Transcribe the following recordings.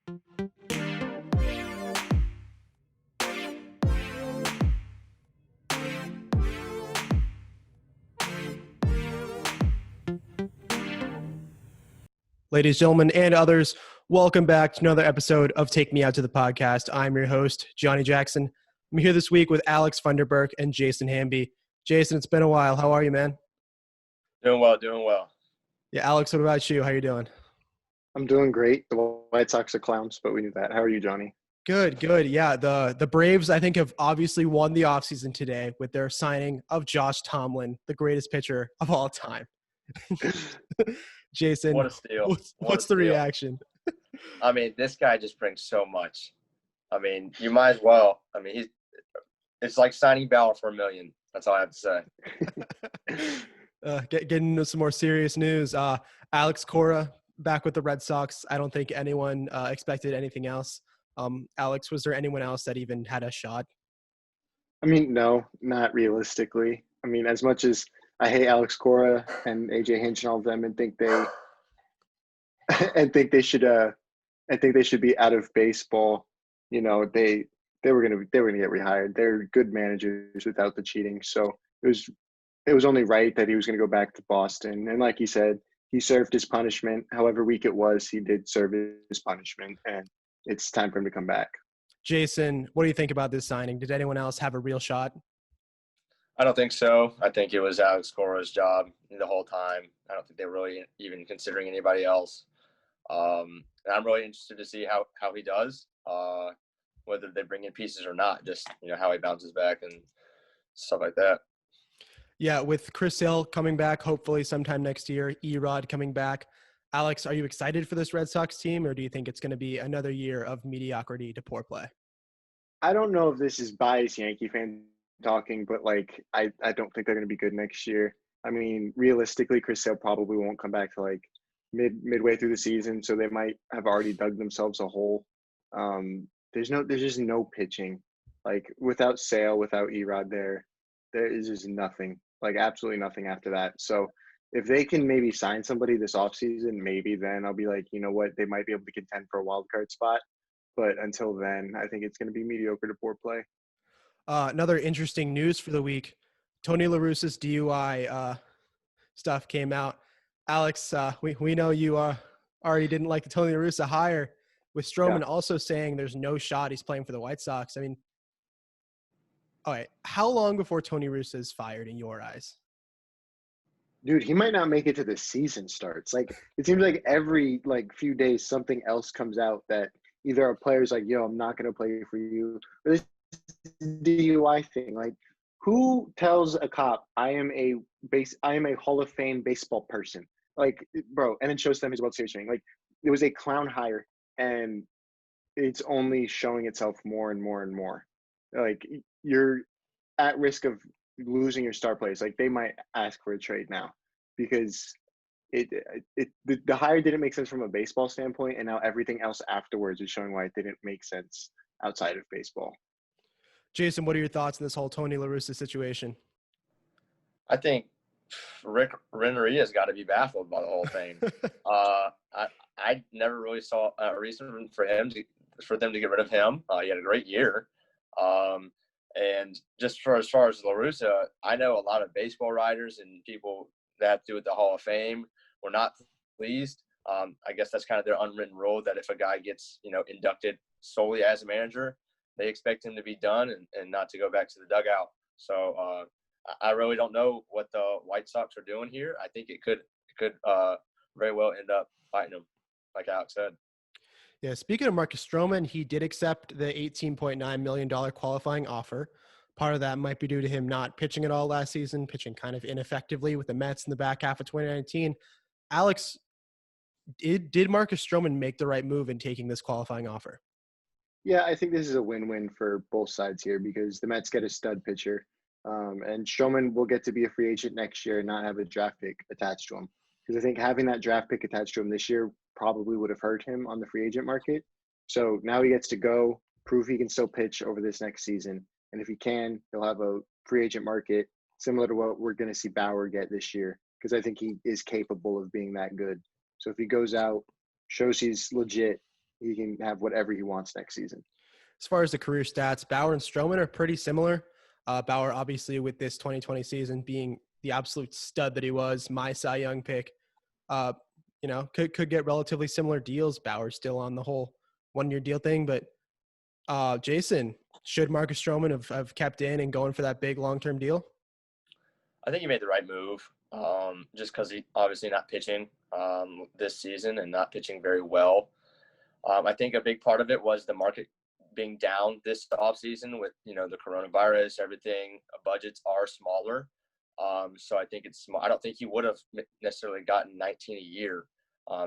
Ladies, gentlemen, and others, welcome back to another episode of Take Me Out to the Podcast. I'm your host, Johnny Jackson. I'm here this week with Alex Funderburk and Jason Hamby. Jason, it's been a while. How are you, man? Doing well. Yeah, Alex, what about you? How you doing? I'm doing great. The White Sox are clowns, but we knew that. How are you, Johnny? Good. Yeah, the Braves, I think, have obviously won the offseason today with their signing of Josh Tomlin, the greatest pitcher of all time. Jason, what a steal. What's the reaction? I mean, this guy just brings so much. I mean, you might as well. I mean, it's like signing Bauer for $1 million. That's all I have to say. Getting into some more serious news. Alex Cora back with the Red Sox. I don't think anyone expected anything else. Alex, was there anyone else that even had a shot? I mean, no, not realistically. I mean, as much as I hate Alex Cora and AJ Hinch and all of them, and think they should be out of baseball. You know, they were gonna get rehired. They're good managers without the cheating. So it was only right that he was gonna go back to Boston. And like he said, he served his punishment. However weak it was, he did serve his punishment, and it's time for him to come back. Jason, what do you think about this signing? Did anyone else have a real shot? I don't think so. I think it was Alex Cora's job the whole time. I don't think they were really even considering anybody else. And I'm really interested to see how he does, whether they bring in pieces or not, just, how he bounces back and stuff like that. Yeah, with Chris Sale coming back, hopefully sometime next year, Erod coming back. Alex, are you excited for this Red Sox team, or do you think it's going to be another year of mediocrity to poor play? I don't know if this is biased Yankee fan talking, but I don't think they're going to be good next year. I mean, realistically, Chris Sale probably won't come back to midway through the season, so they might have already dug themselves a hole. There's just no pitching. Without Sale, without Erod there is just nothing. Absolutely nothing after that. So if they can maybe sign somebody this offseason, maybe then I'll be like, you know what, they might be able to contend for a wild card spot. But until then, I think it's going to be mediocre to poor play. Another interesting news for the week, Tony Larussa's DUI stuff came out. Alex, we know you already didn't like the Tony Larussa hire, with Stroman also saying there's no shot he's playing for the White Sox. I mean, all right, how long before Tony Russa is fired in your eyes? Dude, he might not make it to the season starts. It seems like every few days something else comes out that either a player's like, yo, I'm not going to play for you, or this DUI thing. Who tells a cop I am a Hall of Fame baseball person? Bro, and then shows them his World Series ring. It was a clown hire, and it's only showing itself more and more and more. You're at risk of losing your star players. They might ask for a trade now because the hire didn't make sense from a baseball standpoint, and now everything else afterwards is showing why it didn't make sense outside of baseball. Jason, what are your thoughts on this whole Tony Larussa situation? I think Rick Renteria's got to be baffled by the whole thing. I never really saw a reason for them to get rid of him. He had a great year. And just as far as Larussa, I know a lot of baseball writers and people that have to do with the Hall of Fame were not pleased. I guess that's kind of their unwritten rule that if a guy gets, inducted solely as a manager, they expect him to be done and not to go back to the dugout. So I really don't know what the White Sox are doing here. I think it could very well end up fighting them, like Alex said. Yeah, speaking of Marcus Stroman, he did accept the $18.9 million qualifying offer. Part of that might be due to him not pitching at all last season, pitching kind of ineffectively with the Mets in the back half of 2019. Alex, did Marcus Stroman make the right move in taking this qualifying offer? Yeah, I think this is a win-win for both sides here because the Mets get a stud pitcher, and Stroman will get to be a free agent next year and not have a draft pick attached to him. Because I think having that draft pick attached to him this year probably would have hurt him on the free agent market. So now he gets to go, prove he can still pitch over this next season. And if he can, he'll have a free agent market similar to what we're going to see Bauer get this year, because I think he is capable of being that good. So if he goes out, shows he's legit, he can have whatever he wants next season. As far as the career stats, Bauer and Stroman are pretty similar. Bauer, obviously, with this 2020 season being the absolute stud that he was, my Cy Young pick, could get relatively similar deals. Bauer's still on the whole one-year deal thing, but Jason, should Marcus Stroman have kept in and going for that big long-term deal? I think he made the right move, just because he obviously not pitching this season and not pitching very well. I think a big part of it was the market being down this offseason with, the coronavirus, everything. Budgets are smaller. So I think it's small. I don't think he would have necessarily gotten 19 a year,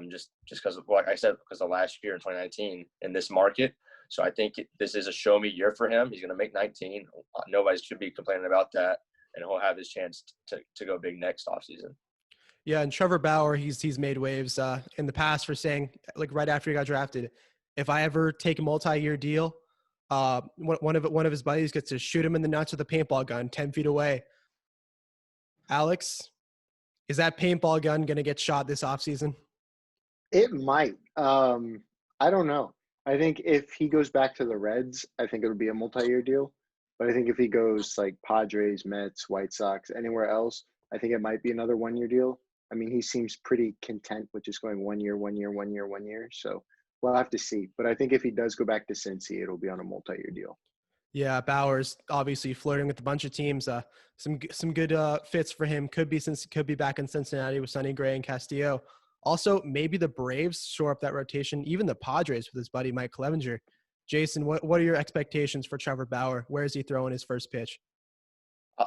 just because of, like I said, because of last year in 2019 in this market. So I think this is a show me year for him. He's going to make 19. Nobody should be complaining about that, and he'll have his chance to go big next offseason. Yeah, and Trevor Bauer, he's made waves in the past for saying, like, right after he got drafted, if I ever take a multi-year deal, one of his buddies gets to shoot him in the nuts with a paintball gun 10 feet away. Alex, is that paintball gun going to get shot this offseason? It might. I don't know. I think if he goes back to the Reds, I think it would be a multi-year deal. But I think if he goes like Padres, Mets, White Sox, anywhere else, I think it might be another one-year deal. I mean, he seems pretty content with just going 1 year, 1 year, 1 year, 1 year. So we'll have to see. But I think if he does go back to Cincy, it'll be on a multi-year deal. Yeah, Bauer's obviously flirting with a bunch of teams. Some good fits for him. Could be back in Cincinnati with Sonny Gray and Castillo. Also, maybe the Braves shore up that rotation. Even the Padres with his buddy Mike Clevenger. Jason, what are your expectations for Trevor Bauer? Where is he throwing his first pitch?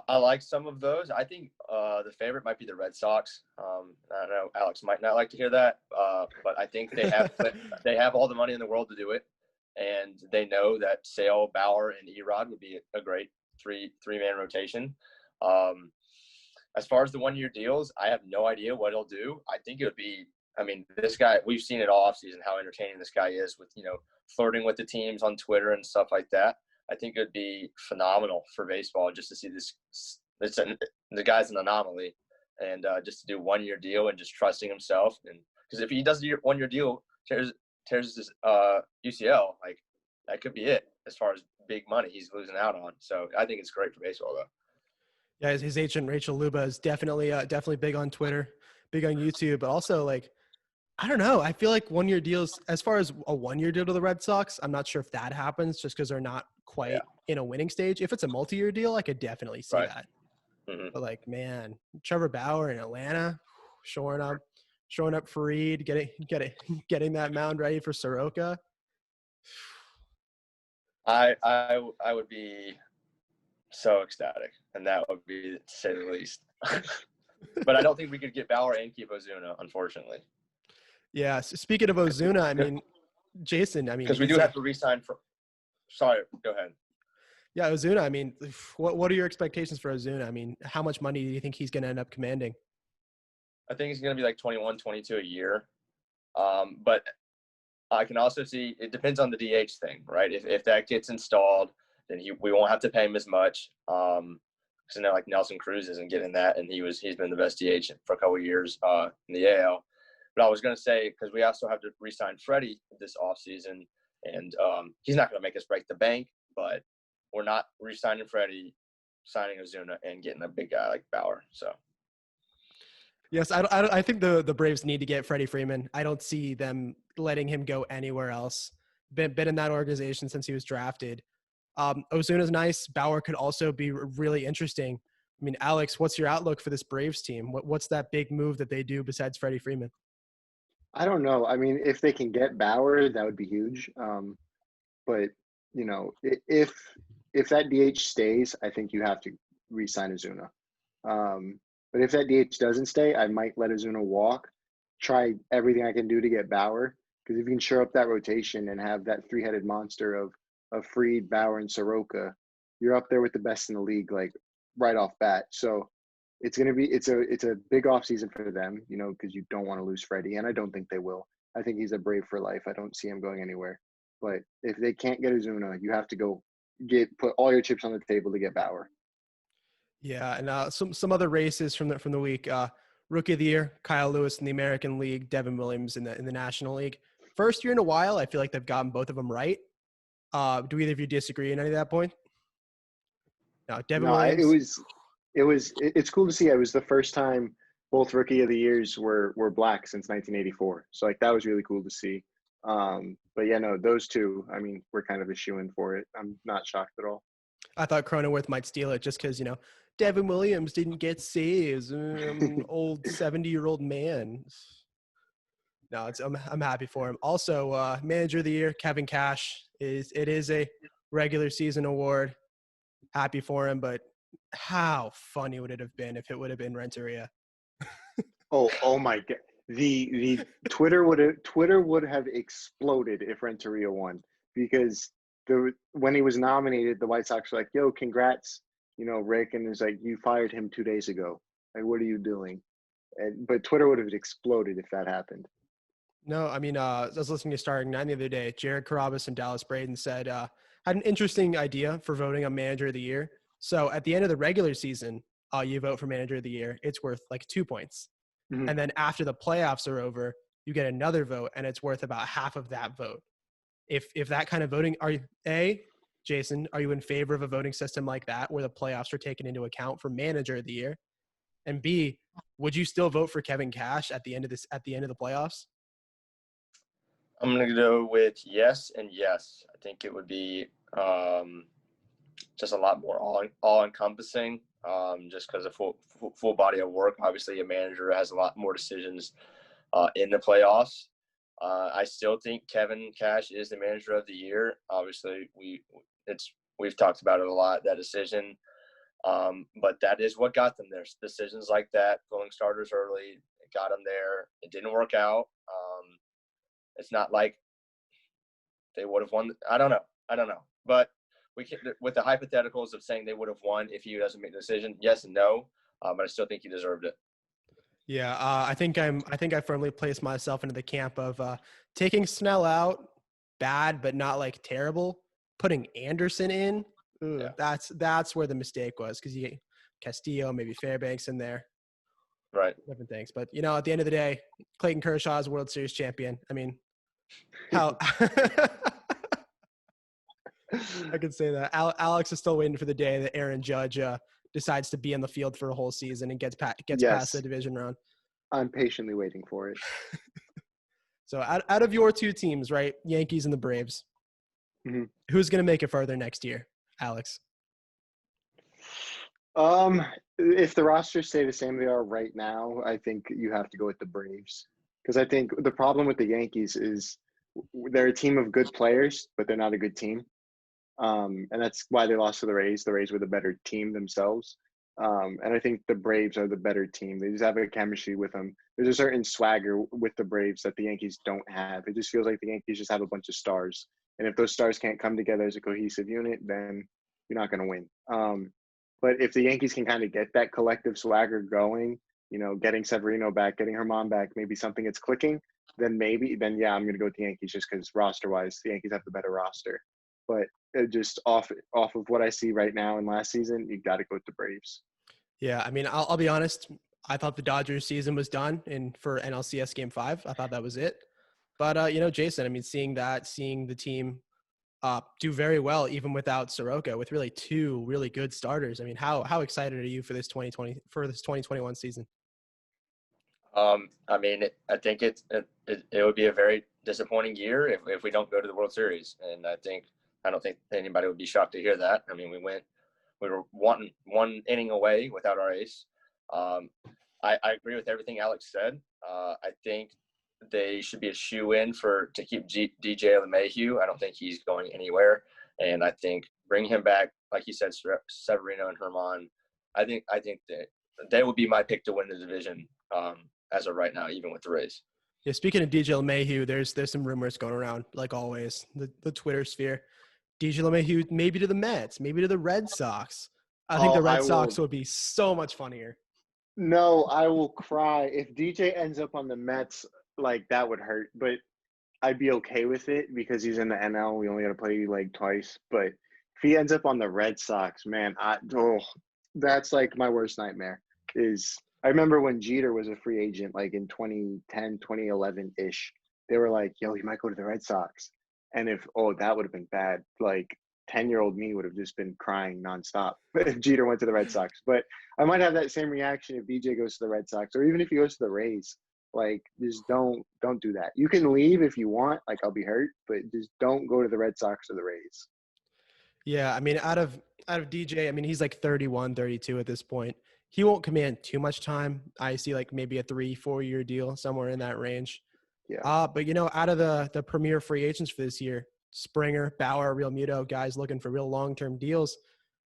I like some of those. I think the favorite might be the Red Sox. I don't know. Alex might not like to hear that, but I think they have all the money in the world to do it, and they know that Sale, Bauer, and Erod would be a great three-man rotation. As far as the 1 year deals, I have no idea what he'll do. I think it would be. I mean, this guy, we've seen it all offseason how entertaining this guy is with flirting with the teams on Twitter and stuff like that. I think it would be phenomenal for baseball just to see this. The guy's an anomaly, and just to do 1 year deal and just trusting himself. And because if he does a 1 year deal, tears his UCL, like that could be it as far as big money he's losing out on. So I think it's great for baseball, though. Yeah, his agent Rachel Luba is definitely big on Twitter, big on YouTube, but also like, I don't know. I feel like 1 year deals, as far as a 1 year deal to the Red Sox, I'm not sure if that happens just because they're not quite in a winning stage. If it's a multi-year deal, I could definitely see that. Mm-hmm. But like, man, Trevor Bauer in Atlanta, showing up Farid, getting that mound ready for Soroka. I would be so ecstatic, and that would be, to say the least. But I don't think we could get Bauer and keep Ozuna, unfortunately. Yeah. So speaking of Ozuna, I mean, Jason, because we do have to re-sign for. Sorry, go ahead. Yeah, Ozuna. I mean, what are your expectations for Ozuna? I mean, how much money do you think he's going to end up commanding? I think he's going to be like 21, 22 a year. But I can also see it depends on the DH thing, right? If that gets installed, then we won't have to pay him as much. Because now like Nelson Cruz isn't getting that, and he's been the best DH for a couple of years in the AL. But I was going to say, because we also have to re-sign Freddie this offseason, and he's not going to make us break the bank, but we're not re-signing Freddie, signing Ozuna, and getting a big guy like Bauer. So, yes, I think the Braves need to get Freddie Freeman. I don't see them letting him go anywhere else. Been in that organization since he was drafted. Ozuna's nice. Bauer could also be really interesting. I mean, Alex, what's your outlook for this Braves team? What's that big move that they do besides Freddie Freeman? I don't know. I mean, if they can get Bauer, that would be huge. But if that DH stays, I think you have to re-sign Ozuna. But if that DH doesn't stay, I might let Ozuna walk. Try everything I can do to get Bauer, because if you can shore up that rotation and have that three-headed monster of Fried, Bauer, and Soroka, you're up there with the best in the league, like right off bat. So it's a big offseason for them, because you don't want to lose Freddie, and I don't think they will. I think he's a Brave for life. I don't see him going anywhere. But if they can't get Ozuna, you have to go put all your chips on the table to get Bauer. Yeah, and some other races from the week. Rookie of the Year, Kyle Lewis in the American League, Devin Williams in the National League. first year in a while, I feel like they've gotten both of them right. Do either of you disagree in any of that point? No, Devin No, Williams. it's cool to see. It was the first time both rookie of the years were black since 1984. So like that was really cool to see. But yeah, no, those two, I mean, we're kind of a shoe in for it. I'm not shocked at all. I thought Cronenworth might steal it just because, Devin Williams didn't get saves. I'm an old 70-year-old man. No, I'm happy for him. Also, Manager of the Year, Kevin Cash. It is a regular season award. Happy for him, but how funny would it have been if it would have been Renteria? Oh my god. The Twitter would have exploded if Renteria won, because when he was nominated, the White Sox were like, "Yo, congrats, Rick," and it's like, "You fired him 2 days ago. Like, what are you doing?" But Twitter would have exploded if that happened. No, I mean, I was listening to Starting Nine the other day. Jared Carrabis and Dallas Braden said had an interesting idea for voting on Manager of the Year. So at the end of the regular season, you vote for Manager of the Year. It's worth like 2 points. Mhm. And then after the playoffs are over, you get another vote, and it's worth about half of that vote. If that kind of voting, Jason, are you in favor of a voting system like that where the playoffs are taken into account for Manager of the Year? And B, would you still vote for Kevin Cash at the end of the playoffs? I'm going to go with yes and yes. I think it would be just a lot more all-encompassing, just because of full body of work. Obviously, a manager has a lot more decisions in the playoffs. I still think Kevin Cash is the Manager of the Year. Obviously, we've talked about it a lot, that decision. But that is what got them there. Decisions like that, pulling starters early, it got them there. It didn't work out. It's not like they would have won. I don't know. But we can, with the hypotheticals of saying they would have won if he doesn't make the decision, yes and no. But I still think he deserved it. Yeah, I think I firmly place myself into the camp of taking Snell out, bad but not like terrible. Putting Anderson in, Yeah. that's where the mistake was, because you get Castillo, maybe Fairbanks in there. Right. Different things. But, at the end of the day, Clayton Kershaw is World Series champion. I mean, how I could say that. Alex is still waiting for the day that Aaron Judge decides to be on the field for a whole season and gets past Yes, the division round. I'm patiently waiting for it. So out of your two teams, right, Yankees and the Braves, Mhm. who's going to make it further next year, Alex? If the rosters stay the same they are right now, I think you have to go with the Braves, because I think the problem with the Yankees is they're a team of good players, but they're not a good team. And that's why they lost to the Rays. The Rays were the better team themselves. And I think the Braves are the better team. They just have a chemistry with them. There's a certain swagger with the Braves that the Yankees don't have. It just feels like the Yankees just have a bunch of stars. And if those stars can't come together as a cohesive unit, then you're not going to win. But if the Yankees can kind of get that collective swagger going, getting Severino back, getting Herman back, maybe something is clicking, then yeah, I'm going to go with the Yankees just because roster-wise, the Yankees have the better roster. But just off of what I see right now in last season, you got to go with the Braves. Yeah, I mean, I'll be honest. I thought the Dodgers season was done, and for NLCS Game 5, I thought that was it. But Jason, I mean, seeing the team do very well even without Soroka, with really two really good starters. I mean, how excited are you for this 2021 season? I mean, I think it would be a very disappointing year if we don't go to the World Series, and I don't think anybody would be shocked to hear that. I mean, we were one inning away without our ace. I agree with everything Alex said. I think they should be a shoe-in to keep DJ LeMahieu. I don't think he's going anywhere, and I think bring him back, like you said, Severino and Herman. I think that they would be my pick to win the division as of right now, even with the Rays. Yeah, speaking of DJ LeMahieu, there's some rumors going around, like always, the Twitter sphere. DJ LeMahieu maybe to the Mets, maybe to the Red Sox. I think the Red Sox would be so much funnier. No, I will cry if DJ ends up on the Mets. Like, that would hurt, but I'd be okay with it because he's in the NL. We only got to play like twice. But if he ends up on the Red Sox, man, that's like my worst nightmare. I remember when Jeter was a free agent, like in 2010, 2011 ish. they were like, yo, he might go to the Red Sox. And that would have been bad. Like 10-year-old me would have just been crying nonstop if Jeter went to the Red Sox. But I might have that same reaction if BJ goes to the Red Sox, or even if he goes to the Rays. Like, just don't do that. You can leave if you want. Like, I'll be hurt, but just don't go to the Red Sox or the Rays. Yeah, I mean, out of DJ, I mean, he's like 31, 32 at this point. He won't command too much time. I see like maybe a 3-4 year deal somewhere in that range. Yeah. But out of the premier free agents for this year, Springer, Bauer, Real Muto, guys looking for real long-term deals.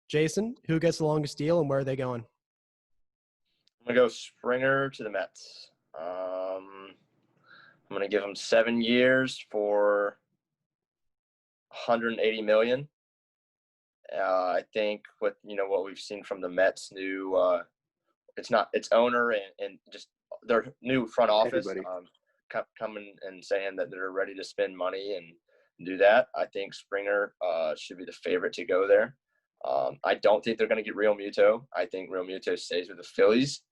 Jason, who gets the longest deal and where are they going? I'm gonna go Springer to the Mets. I'm gonna give him 7 years for $180 million. I think with what we've seen from the Mets new, its owner and just their new front office coming and saying that they're ready to spend money and do that. I think Springer should be the favorite to go there. I don't think they're going to get Real Muto. I think Real Muto stays with the Phillies.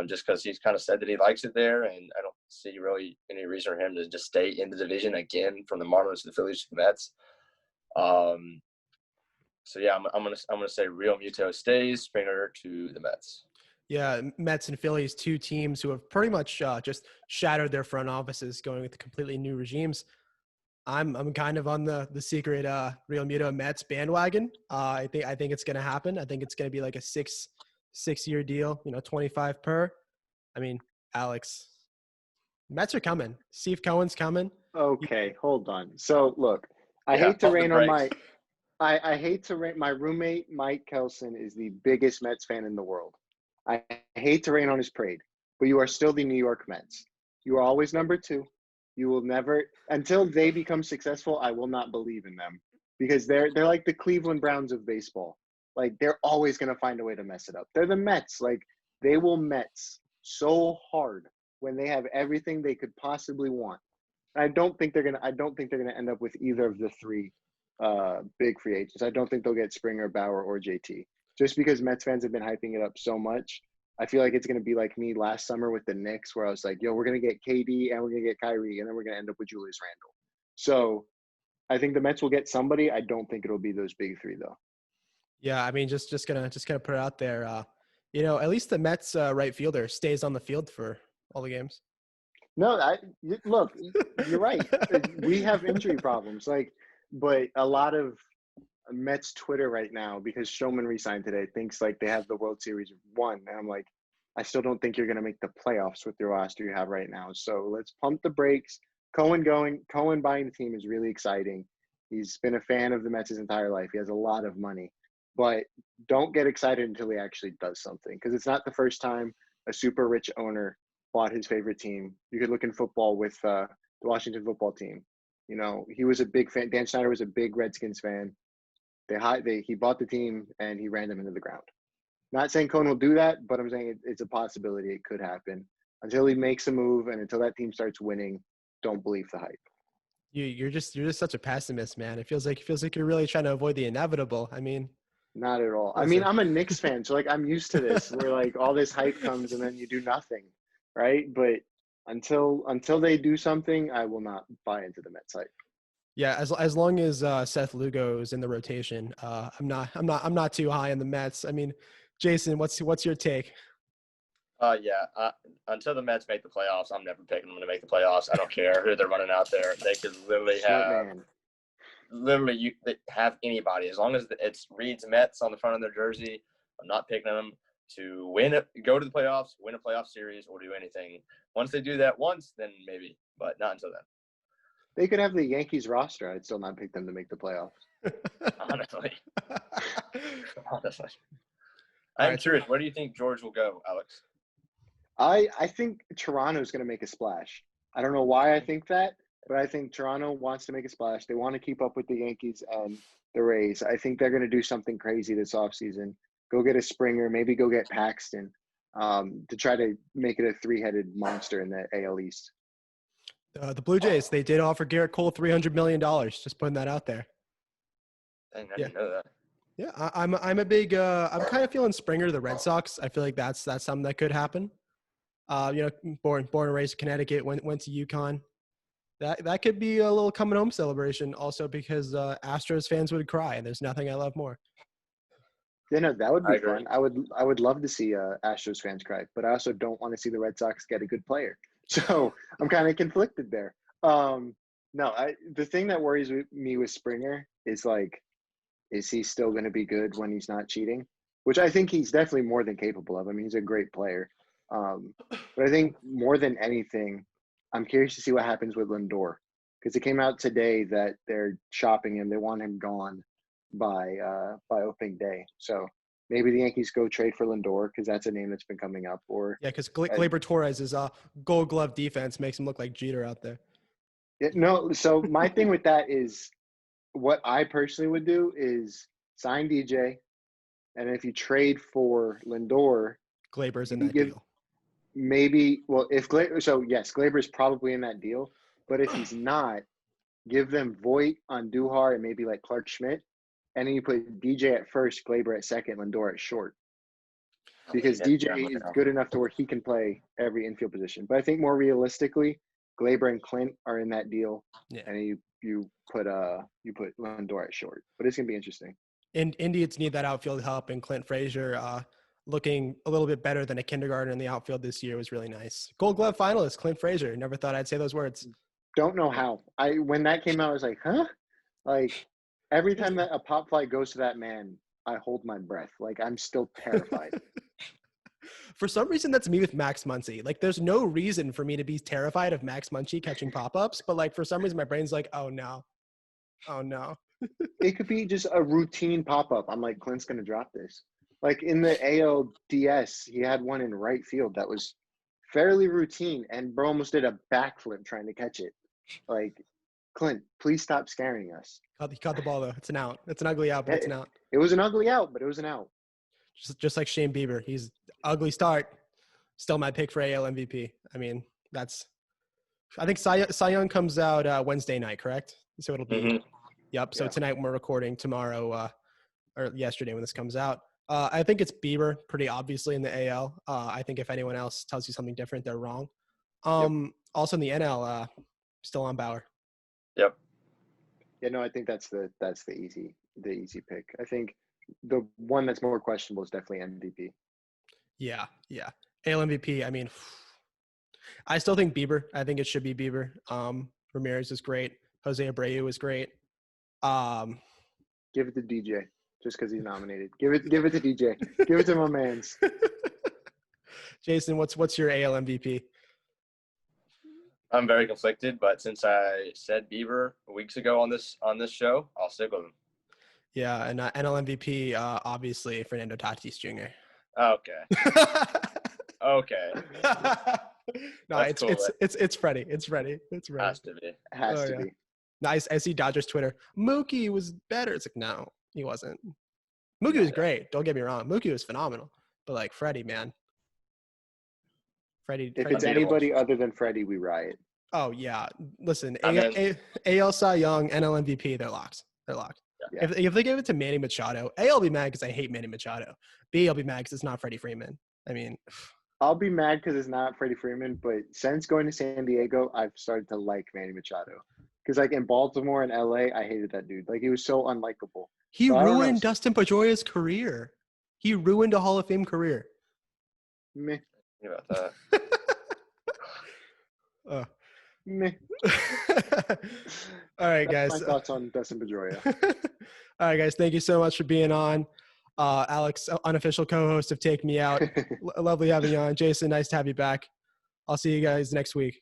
Just because he's kind of said that he likes it there, and I don't see really any reason for him to just stay in the division again from the Marlins to the Phillies to the Mets. So yeah, I'm gonna say Real Muto stays, Springer to the Mets. Yeah, Mets and Phillies, two teams who have pretty much just shattered their front offices, going with completely new regimes. I'm kind of on the secret Real Muto Mets bandwagon. I think it's gonna happen. I think it's gonna be like a six-year deal, 25 per. I mean, Alex, Mets are coming. Steve Cohen's coming. Okay, hold on. So look, I hate to rain on my roommate, Mike Kelson, is the biggest Mets fan in the world. I hate to rain on his parade, but you are still the New York Mets. You are always number 2. You will never, until they become successful, I will not believe in them, because they're like the Cleveland Browns of baseball. Like, they're always going to find a way to mess it up. They're the Mets. Like, they will Mets so hard when they have everything they could possibly want. I don't think they're gonna end up with either of the 3 big free agents. I don't think they'll get Springer, Bauer, or JT. Just because Mets fans have been hyping it up so much, I feel like it's going to be like me last summer with the Knicks, where I was like, yo, we're going to get KD and we're going to get Kyrie, and then we're going to end up with Julius Randle. So I think the Mets will get somebody. I don't think it'll be those big 3, though. Yeah, I mean, just gonna put it out there. At least the Mets right fielder stays on the field for all the games. No, look, you're right. We have injury problems, but a lot of Mets Twitter right now, because Stroman re-signed today, thinks like they have the World Series won. And I'm like, I still don't think you're going to make the playoffs with the roster you have right now. So let's pump the brakes. Cohen buying the team is really exciting. He's been a fan of the Mets his entire life. He has a lot of money. But don't get excited until he actually does something, because it's not the first time a super rich owner bought his favorite team. You could look in football with the Washington football team. He was a big fan. Dan Snyder was a big Redskins fan. He bought the team and he ran them into the ground. Not saying Cohen will do that, but I'm saying it's a possibility. It could happen. Until he makes a move and until that team starts winning, don't believe the hype. You're just such a pessimist, man. It feels like you're really trying to avoid the inevitable. I mean, not at all. I mean, I'm a Knicks fan, so like I'm used to this, where like all this hype comes and then you do nothing, right? But until they do something, I will not buy into the Mets hype. Yeah, as long as Seth Lugo is in the rotation, I'm not too high on the Mets. I mean, Jason, what's your take? Until the Mets make the playoffs, I'm never picking them to make the playoffs. I don't care who they're running out there. They could literally have anybody, as long as it's Reed's Mets on the front of their jersey. I'm not picking them to go to the playoffs, win a playoff series, or do anything. Once they do that then maybe, but not until then. They could have the Yankees roster. I'd still not pick them to make the playoffs. Honestly. I'm curious. Where do you think George will go, Alex? I think Toronto's going to make a splash. I don't know why I think that, but I think Toronto wants to make a splash. They want to keep up with the Yankees and the Rays. I think they're going to do something crazy this offseason. Go get a Springer, maybe go get Paxton, to try to make it a 3-headed monster in the AL East. The Blue Jays, they did offer Garrett Cole $300 million. Just putting that out there. I didn't know that. Yeah, I'm a big. I'm kind of feeling Springer to the Red Sox. I feel like that's something that could happen. Born and raised in Connecticut, went to UConn. That could be a little coming home celebration also because Astros fans would cry, and there's nothing I love more. Yeah, no, that would I be agree. fun. I would love to see Astros fans cry, but I also don't want to see the Red Sox get a good player. So I'm kind of conflicted there. No, the thing that worries me with Springer is like, is he still going to be good when he's not cheating? Which I think he's definitely more than capable of. I mean, he's a great player. But I think more than anything, I'm curious to see what happens with Lindor, because it came out today that they're shopping him. They want him gone by opening day. So maybe the Yankees go trade for Lindor because that's a name that's been coming up. Or Yeah, because Gleyber Torres' Gold Glove defense makes him look like Jeter out there. no. So my thing with that is, what I personally would do is sign DJ, and if you trade for Lindor, Gleyber's in you that give deal. maybe if Gleyber. So yes, Gleyber's probably in that deal, but if he's not, give them Voit on Duhar and maybe like Clark Schmidt, and then you put DJ at first, Gleyber at second, Lindor at short, because DJ is good enough to where he can play every infield position. But I think more realistically, Gleyber and Clint are in that deal, and you put Lindor at short. But it's gonna be interesting. And Indians need that outfield help, and Clint Frazier looking a little bit better than a kindergarten in the outfield this year was really nice. Gold Glove finalist Clint Frazier. Never thought I'd say those words. Don't know how. When that came out, I was like, huh? Like every time that a pop fly goes to that man, I hold my breath. Like I'm still terrified. For some reason, that's me with Max Muncy. Like, there's no reason for me to be terrified of Max Muncy catching pop-ups, but like for some reason, my brain's like, oh no. It could be just a routine pop-up. I'm like, Clint's gonna drop this. Like in the ALDS, he had one in right field that was fairly routine, and bro almost did a backflip trying to catch it. Like, Clint, please stop scaring us. He caught the ball though. It's an out. It's an ugly out, but it's an out. It was an ugly out, but it was an out. Just like Shane Bieber. He's ugly start. Still my pick for AL MVP. I mean, I think Cy Young comes out Wednesday night, correct? So it'll be, Yep. So tonight when we're recording, tomorrow, or yesterday when this comes out. I think it's Bieber pretty obviously in the AL. I think if anyone else tells you something different, they're wrong. Also in the NL, still on Bauer. Yep. Yeah, no, I think that's the easy pick. I think the one that's more questionable is definitely MVP. Yeah. AL MVP, I mean, I still think Bieber. I think it should be Bieber. Ramirez is great. Jose Abreu is great. Give it to DJ just because he's nominated. Give it to DJ. Give it to my man's. Jason, what's your AL MVP? I'm very conflicted, but since I said Bieber weeks ago on this show, I'll stick with him. Yeah, and NL MVP, obviously Fernando Tatis Jr. Okay. Okay. No, it's Freddie. It's Freddie. It's Freddie. Has to be. Has to be. Nice. I see Dodgers Twitter. Mookie was better. It's like, no, he wasn't. Mookie was great. Don't get me wrong. Mookie was phenomenal. But like Freddie, man. If it's anybody other than Freddie, we riot. Oh yeah. Listen, AL Cy Young, NL MVP, they're locked. They're locked. Yeah. If they give it to Manny Machado, A, I'll be mad because I hate Manny Machado. B, I'll be mad because it's not Freddie Freeman. I mean, I'll be mad because it's not Freddie Freeman, but since going to San Diego, I've started to like Manny Machado. Because like in Baltimore and LA, I hated that dude. Like he was so unlikable. He ruined Dustin Pedroia's career. He ruined a Hall of Fame career. Meh. Think about that. Meh. All right, guys. That's my thoughts on Dustin Pedroia. All right, guys. Thank you so much for being on. Alex, unofficial co-host of Take Me Out. Lovely having you on. Jason, nice to have you back. I'll see you guys next week.